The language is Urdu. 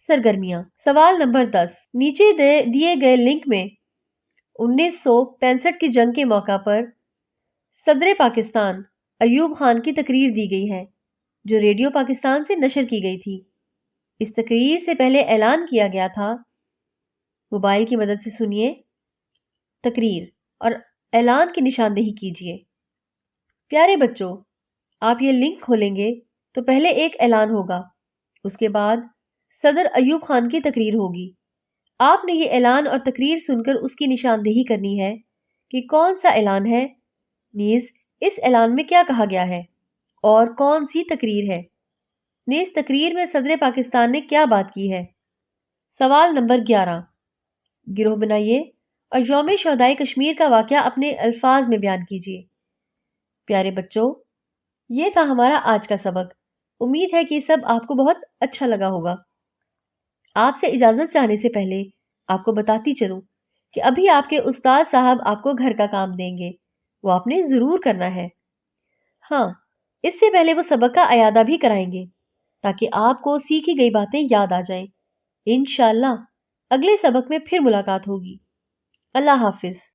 سرگرمیاں۔ سوال نمبر 10، نیچے دیے گئے لنک میں 1965 کی جنگ کے موقع پر صدر پاکستان ایوب خان کی تقریر دی گئی ہے جو ریڈیو پاکستان سے نشر کی گئی تھی۔ اس تقریر سے پہلے اعلان کیا گیا تھا۔ موبائل کی مدد سے سنیے تقریر اور اعلان کی نشاندہی کیجیے۔ پیارے بچوں، آپ یہ لنک کھولیں گے تو پہلے ایک اعلان ہوگا، اس کے بعد صدر ایوب خان کی تقریر ہوگی۔ آپ نے یہ اعلان اور تقریر سن کر اس کی نشاندہی کرنی ہے کہ کون سا اعلان ہے، نیز اس اعلان میں کیا کہا گیا ہے اور کون سی تقریر ہے، نیز تقریر میں صدر پاکستان نے کیا بات کی ہے۔ سوال نمبر 11، گروہ بنائیے اور یوم شہدائے کشمیر کا واقعہ اپنے الفاظ میں بیان کیجیے۔ پیارے بچوں، یہ تھا ہمارا آج کا سبق۔ امید ہے کہ سب آپ کو بہت اچھا لگا ہوگا۔ آپ سے اجازت چاہنے سے پہلے آپ کو بتاتی چلوں کہ ابھی آپ کے استاد صاحب آپ کو گھر کا کام دیں گے، وہ آپ نے ضرور کرنا ہے۔ ہاں، اس سے پہلے وہ سبق کا اعادہ بھی کرائیں گے تاکہ آپ کو سیکھی گئی باتیں یاد آ جائیں۔ انشاءاللہ اگلے سبق میں پھر ملاقات ہوگی۔ اللہ حافظ۔